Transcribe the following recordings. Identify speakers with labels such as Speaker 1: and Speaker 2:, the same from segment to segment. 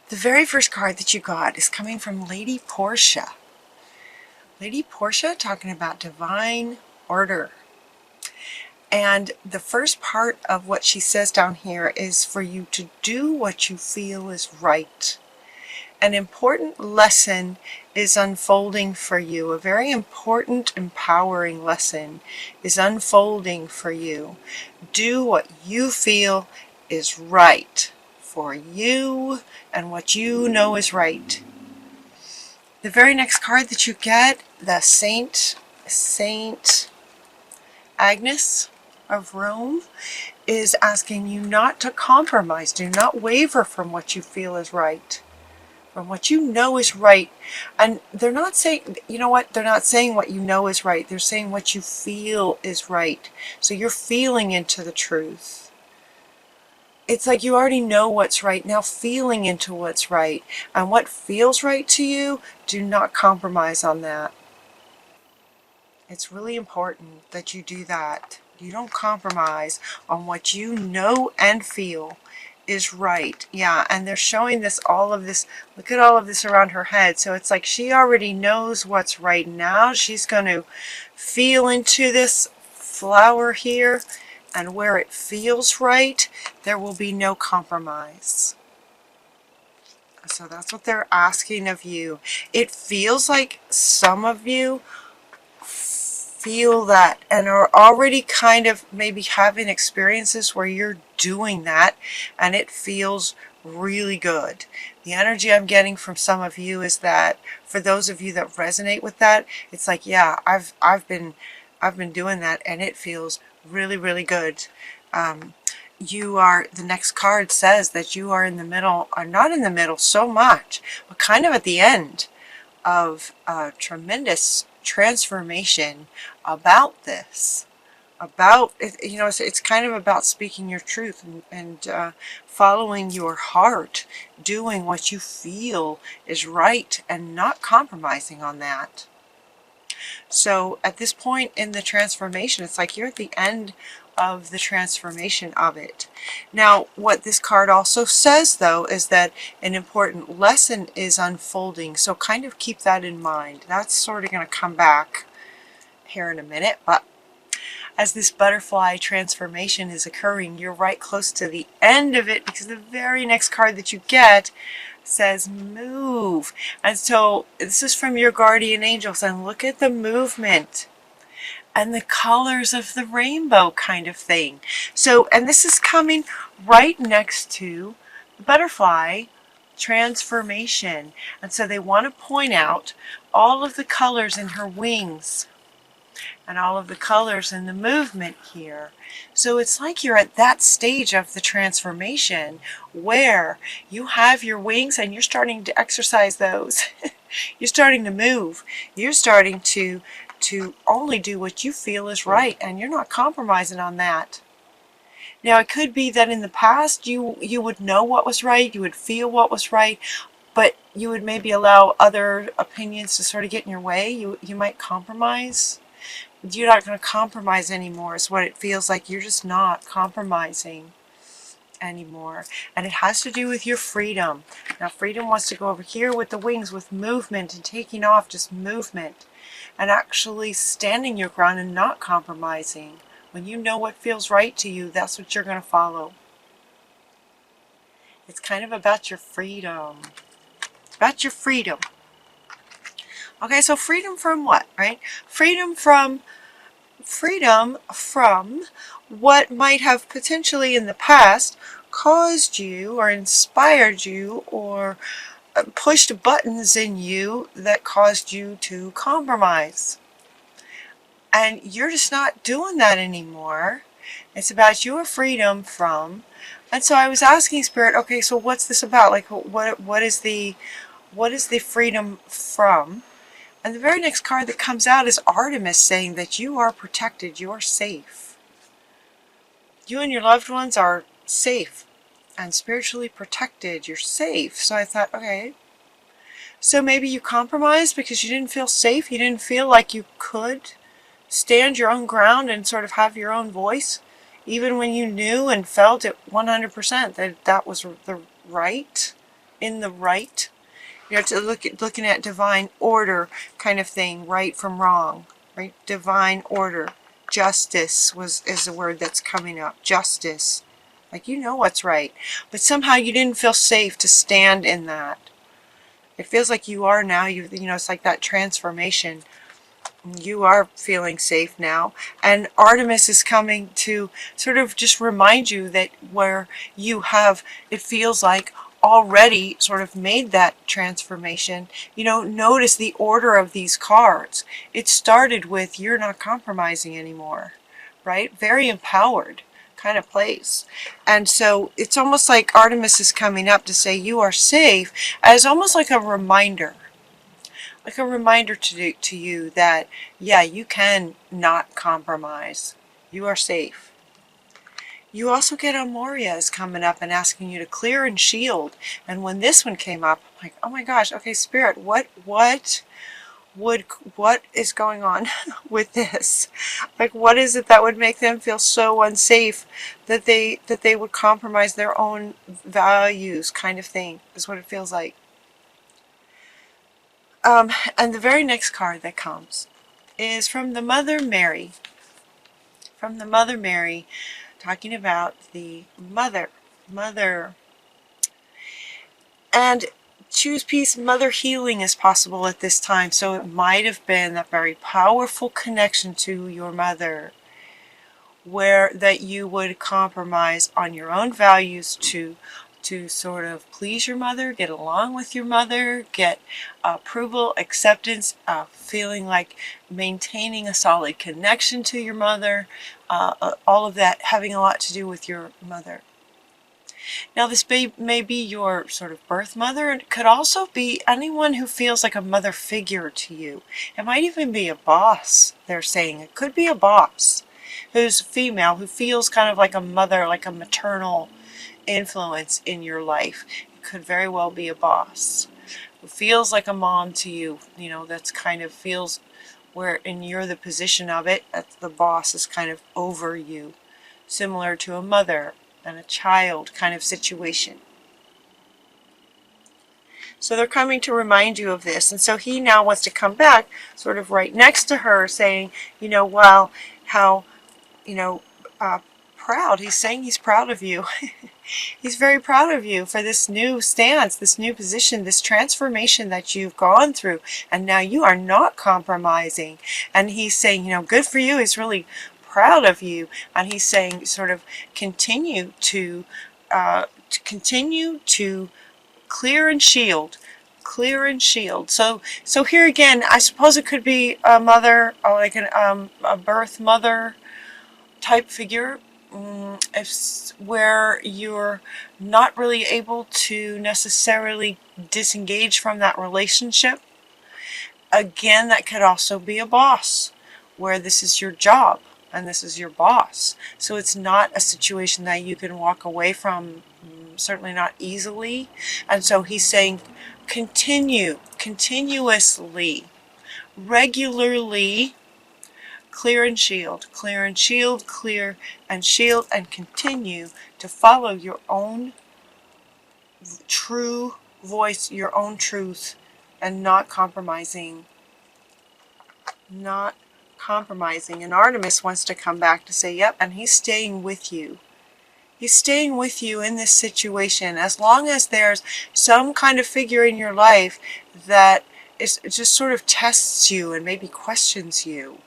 Speaker 1: The very first card that you got is coming from Lady Portia. Lady Portia talking about divine order. And the first part of what she says down here is for you to do what you feel is right. An important lesson is unfolding for you. A very important, empowering lesson is unfolding for you. Do what you feel is right for you and what you know is right. The very next card that you get, the Saint Agnes of Rome, is asking you not to compromise. Do not waver from what you feel is right, from what you know is right. And they're not saying, you know what, they're not saying what you know is right. They're saying what you feel is right. So you're feeling into the truth. It's like you already know what's right, now feeling into what's right. And what feels right to you, do not compromise on that. It's really important that you do that. You don't compromise on what you know and feel is right. Yeah, and they're showing this, all of this, look at all of this around her head. So it's like she already knows what's right now. She's going to feel into this flower here, and where it feels right, there will be no compromise. So that's what they're asking of you. It feels like some of you feel that and are already kind of maybe having experiences where you're doing that and it feels really good. The energy I'm getting from some of you is that for those of you that resonate with that, it's like, yeah, I've been doing that and it feels really, really good. You are, the next card says that you are in the middle, or not in the middle so much, but kind of at the end of a tremendous transformation about this. About, you know, it's kind of about speaking your truth and following your heart, doing what you feel is right and not compromising on that. So at this point in the transformation, it's like you're at the end of the transformation of it. Now, what this card also says, though, is that an important lesson is unfolding. So kind of keep that in mind. That's sort of going to come back here in a minute. But as this butterfly transformation is occurring, you're right close to the end of it, because the very next card that you get says move. And so this is from your guardian angels, and look at the movement and the colors of the rainbow kind of thing. So, and this is coming right next to the butterfly transformation. And so they want to point out all of the colors in her wings and all of the colors in the movement here. So it's like you're at that stage of the transformation where you have your wings and you're starting to exercise those. You're starting to move. You're starting to only do what you feel is right, and you're not compromising on that. Now, it could be that in the past you would know what was right, you would feel what was right, but you would maybe allow other opinions to sort of get in your way. You might compromise. You're not going to compromise anymore, is what it feels like. You're just not compromising anymore. And it has to do with your freedom. Now, freedom wants to go over here with the wings, with movement and taking off, just movement. And actually standing your ground and not compromising. When you know what feels right to you, that's what you're going to follow. It's kind of about your freedom. About your freedom. Okay, so freedom from what, right? Freedom from what might have potentially in the past caused you or inspired you or pushed buttons in you that caused you to compromise. And you're just not doing that anymore. It's about your freedom from. And so I was asking Spirit, okay, so what's this about? Like, what is the freedom from? And the very next card that comes out is Artemis, saying that you are protected, you are safe. You and your loved ones are safe and spiritually protected. You're safe. So I thought, okay, so maybe you compromised because you didn't feel safe. You didn't feel like you could stand your own ground and sort of have your own voice, even when you knew and felt it 100% that was the right in the right. You know, to looking at divine order kind of thing, right from wrong, right? Divine order. Justice is the word that's coming up. Justice. Like, you know what's right. But somehow you didn't feel safe to stand in that. It feels like you are now. You know, it's like that transformation. You are feeling safe now. And Artemis is coming to sort of just remind you that where you have, it feels like, already sort of made that transformation. You know, notice the order of these cards. It started with you're not compromising anymore, right? Very empowered kind of place. And so it's almost like Artemis is coming up to say you are safe, as almost like a reminder. Like a reminder to you that, yeah, you can not compromise. You are safe. You also get Amoria is coming up and asking you to clear and shield. And when this one came up, I'm like, oh my gosh, okay, Spirit, what is going on with this? Like, what is it that would make them feel so unsafe that they would compromise their own values, kind of thing, is what it feels like. And the very next card that comes is from the Mother Mary. From the Mother Mary, talking about the mother. And choose peace, mother healing is possible at this time. So it might have been that very powerful connection to your mother, where that you would compromise on your own values to sort of please your mother, get along with your mother, get approval, acceptance, feeling like maintaining a solid connection to your mother, all of that having a lot to do with your mother. Now this may be your sort of birth mother. It could also be anyone who feels like a mother figure to you. It might even be a boss, they're saying. It could be a boss who's female, who feels kind of like a mother, like a maternal influence in your life. It could very well be a boss who feels like a mom to you, you know, that's kind of feels where, and you're the position of it, that the boss is kind of over you, similar to a mother and a child kind of situation. So they're coming to remind you of this. And so he now wants to come back sort of right next to her saying, you know, well, how, you know, proud. He's saying he's proud of you. He's very proud of you for this new stance, this new position, this transformation that you've gone through. And now you are not compromising. And he's saying, you know, good for you. He's really proud of you. And he's saying sort of continue to clear and shield. Clear and shield. So here again, I suppose it could be a mother, or like a birth mother type figure, where you're not really able to necessarily disengage from that relationship. Again, that could also be a boss, where this is your job and this is your boss. So it's not a situation that you can walk away from, certainly not easily. And so he's saying continuously, regularly, clear and shield, clear and shield, clear and shield, and continue to follow your own true voice, your own truth, and not compromising. Not compromising. And Artemis wants to come back to say, yep, and he's staying with you. He's staying with you in this situation. As long as there's some kind of figure in your life that is just sort of tests you and maybe questions you.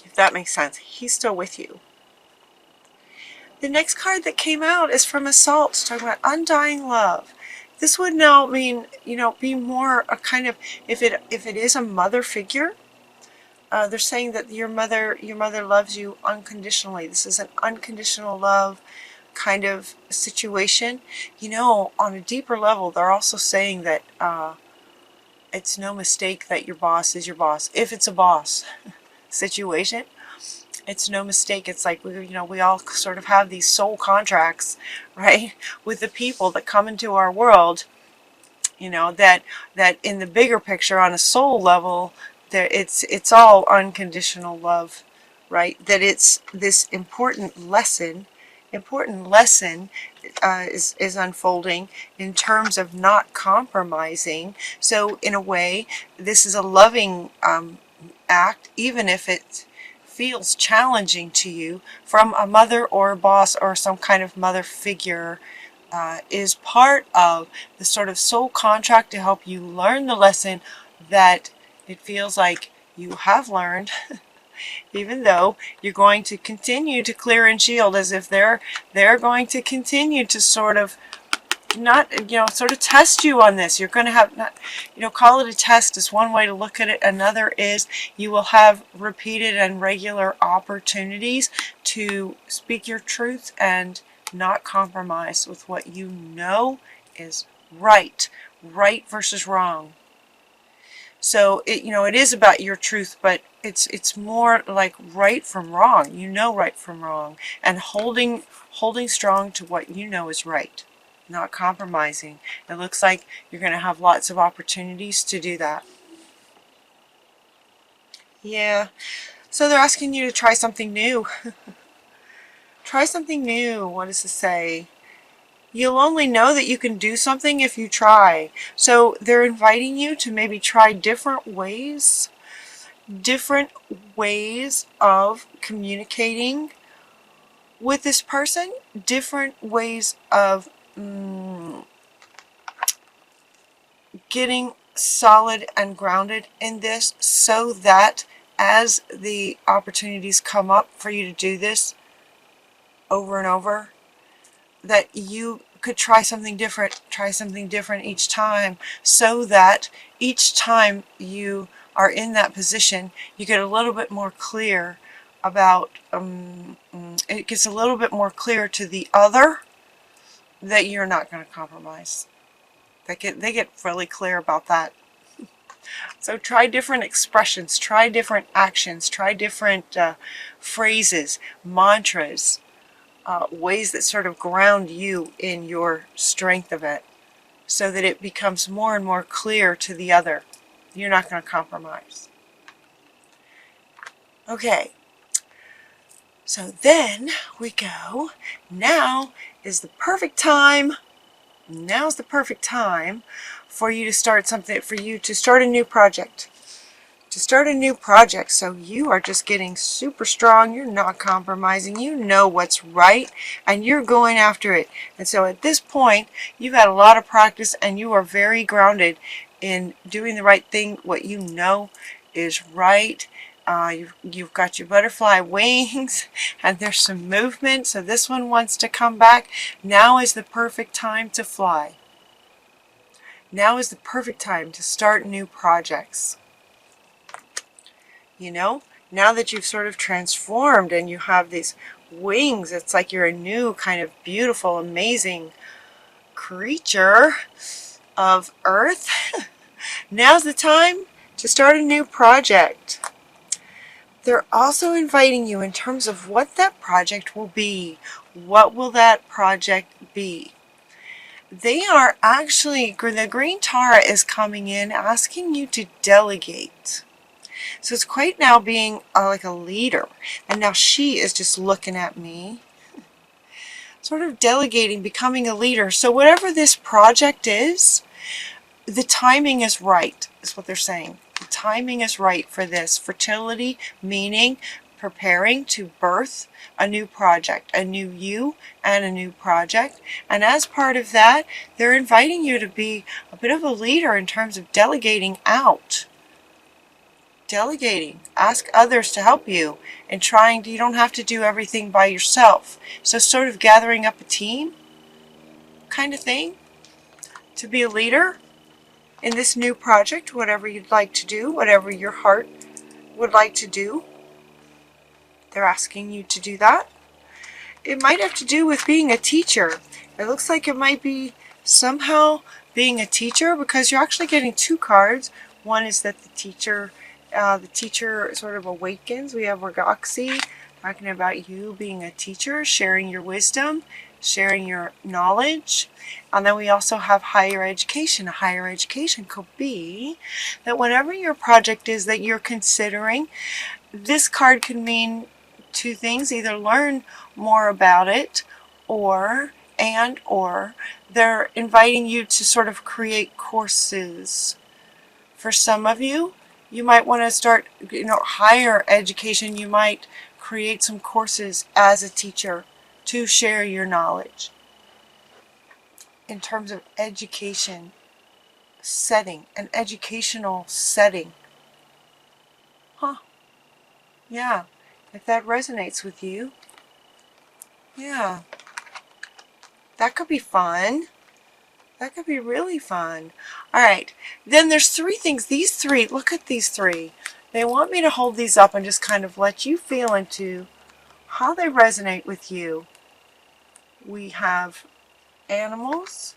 Speaker 1: If that makes sense. He's still with you. The next card that came out is from Assault, talking about undying love. This would now mean, you know, be more a kind of, if it is a mother figure, they're saying that your mother loves you unconditionally. This is an unconditional love kind of situation. You know, on a deeper level, they're also saying that it's no mistake that your boss is your boss. If it's a boss situation, it's no mistake. It's like, we all sort of have these soul contracts, right, with the people that come into our world, you know, that in the bigger picture, on a soul level, it's all unconditional love, right? That it's this important lesson important lesson is unfolding in terms of not compromising. So in a way, this is a loving act, even if it feels challenging to you, from a mother or a boss or some kind of mother figure. Is part of the sort of soul contract to help you learn the lesson that it feels like you have learned, even though you're going to continue to clear and shield, as if they're going to continue to sort of sort of test you on this. You're going to have, not, call it a test is one way to look at it. Another is you will have repeated and regular opportunities to speak your truth and not compromise with what you know is right versus wrong. So it is about your truth, but it's more like right from wrong. Right from wrong, and holding strong to what you know is right, not compromising. It looks like you're going to have lots of opportunities to do that. Yeah. So they're asking you to try something new. Try something new. What does it say? You'll only know that you can do something if you try. So they're inviting you to maybe try different ways of communicating with this person, different ways of getting solid and grounded in this, so that as the opportunities come up for you to do this over and over, that you could try something different each time, so that each time you are in that position, you get a little bit more clear about, it gets a little bit more clear to the other that you're not going to compromise. They get really clear about that. So try different expressions, try different actions, try different phrases, mantras, ways that sort of ground you in your strength of it, so that it becomes more and more clear to the other. You're not going to compromise. Okay. So then we go, now is the perfect time. Now's the perfect time for you to start something, for you to start a new project. So you are just getting super strong. You're not compromising. You know what's right, and you're going after it. And so at this point, you've had a lot of practice, and you are very grounded in doing the right thing, what you know is right. You've got your butterfly wings, and there's some movement. So this one wants to come back. Now is the perfect time to fly. Now is the perfect time to start new projects. Now that you've sort of transformed and you have these wings, it's like you're a new kind of beautiful, amazing creature of Earth. Now's the time to start a new project. They're also inviting you in terms of what that project will be. What will that project be? They are actually, the green Tara is coming in asking you to delegate. So it's quite now being like a leader. And now she is just looking at me. Sort of delegating, becoming a leader. So whatever this project is, the timing is right, is what they're saying. The timing is right for this. Fertility, meaning preparing to birth a new project, a new you and a new project. And as part of that, they're inviting you to be a bit of a leader in terms of delegating out. Delegating. Ask others to help you and you don't have to do everything by yourself. So sort of gathering up a team kind of thing to be a leader in this new project, whatever you'd like to do, whatever your heart would like to do. They're asking you to do that. It might have to do with being a teacher. It looks like it might be somehow being a teacher, because you're actually getting two cards. One is that the teacher sort of awakens. We have Orgoxy talking about you being a teacher, sharing your wisdom, sharing your knowledge. And then we also have higher education. Higher education could be that whatever your project is that you're considering, this card can mean two things: either learn more about it or they're inviting you to sort of create courses. For some of you, you might want to start, higher education. You might create some courses as a teacher to share your knowledge. In terms of education setting, an educational setting. Huh. Yeah. If that resonates with you, yeah. That could be fun. That could be really fun. All right. Then there's three things. These three, look at these three. They want me to hold these up and just kind of let you feel into how they resonate with you. We have animals,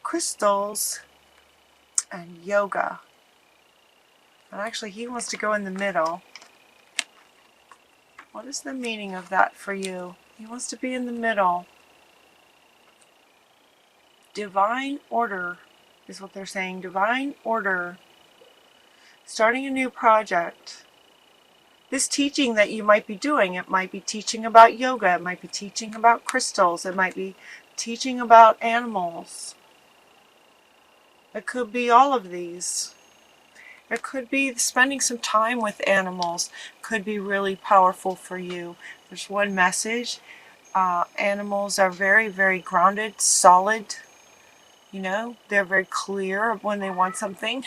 Speaker 1: crystals, and yoga. And actually, he wants to go in the middle. What is the meaning of that for you? He wants to be in the middle. Divine order is what they're saying. Divine order. Starting a new project. This teaching that you might be doing, it might be teaching about yoga, it might be teaching about crystals, it might be teaching about animals. It could be all of these. It could be spending some time with animals. Could be really powerful for you. There's one message. Animals are very, very grounded, solid. They're very clear when they want something.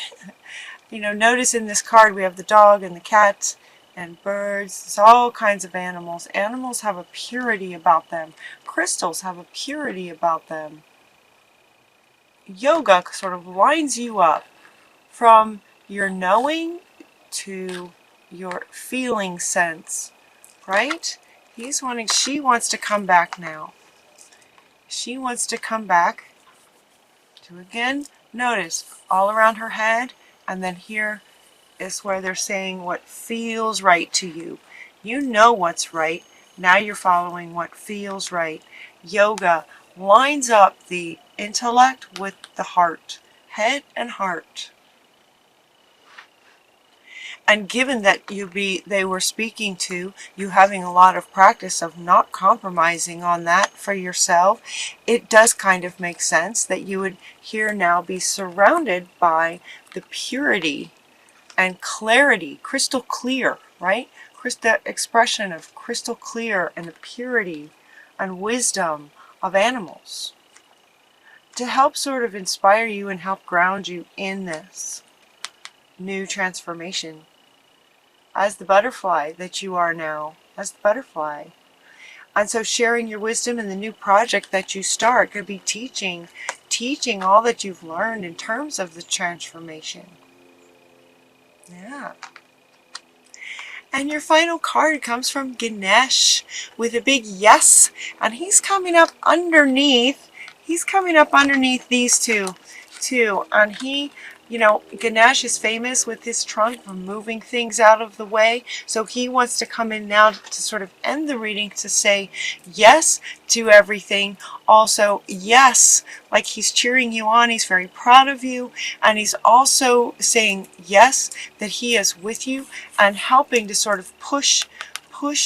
Speaker 1: Notice in this card we have the dog and the cat and birds. There's all kinds of animals. Animals have a purity about them. Crystals have a purity about them. Yoga sort of lines you up from your knowing to your feeling sense, right? She wants to come back now. She wants to come back to, again, notice all around her head, and then here is where they're saying what feels right to you. You know what's right. Now you're following what feels right. Yoga lines up the intellect with the heart, head and heart. And given that they were speaking to you, having a lot of practice of not compromising on that for yourself, it does kind of make sense that you would here now be surrounded by the purity and clarity, crystal clear, right? The expression of crystal clear and the purity and wisdom of animals to help sort of inspire you and help ground you in this new transformation. As the butterfly that you are now, as the butterfly. And so sharing your wisdom in the new project that you start could be teaching all that you've learned in terms of the transformation. Yeah. And your final card comes from Ganesh with a big yes. And he's coming up underneath. He's coming up underneath these two. And Ganesh is famous with his trunk for moving things out of the way. So he wants to come in now to sort of end the reading to say yes to everything. Also, yes, like he's cheering you on. He's very proud of you. And he's also saying yes, that he is with you and helping to sort of push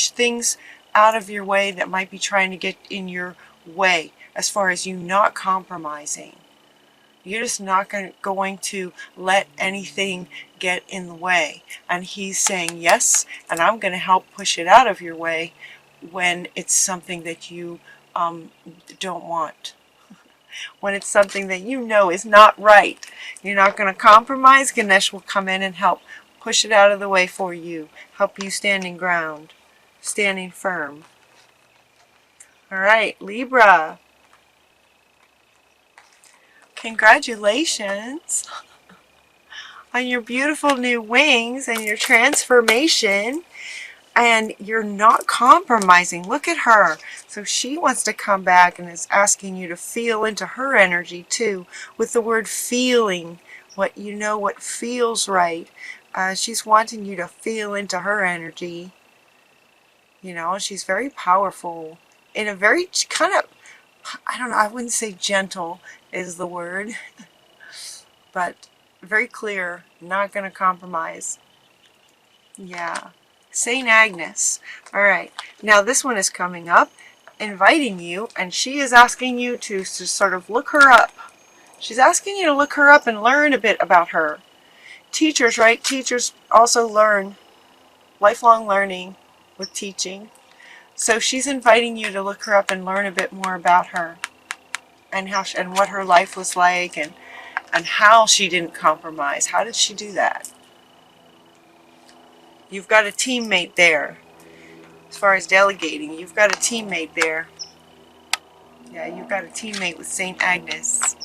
Speaker 1: things out of your way that might be trying to get in your way as far as you not compromising. You're just not going to let anything get in the way. And he's saying yes, and I'm going to help push it out of your way when it's something that you don't want. When it's something that you know is not right. You're not going to compromise. Ganesh will come in and help push it out of the way for you. Help you standing ground. Standing firm. All right, Libra. Congratulations on your beautiful new wings and your transformation. And you're not compromising. Look at her. So she wants to come back and is asking you to feel into her energy too, with the word feeling, what feels right. She's wanting you to feel into her energy. She's very powerful in a very kind of, I don't know, I wouldn't say gentle is the word, but very clear, not going to compromise. Yeah. St. Agnes. All right. Now this one is coming up. inviting you, and she is asking you to sort of look her up. She's asking you to look her up and learn a bit about her. Teachers, right? Teachers also learn, lifelong learning with teaching. So she's inviting you to look her up and learn a bit more about her, and how and what her life was like, and how she didn't compromise. How did she do that? You've got a teammate there. As far as delegating, you've got a teammate there. Yeah, you've got a teammate with St. Agnes.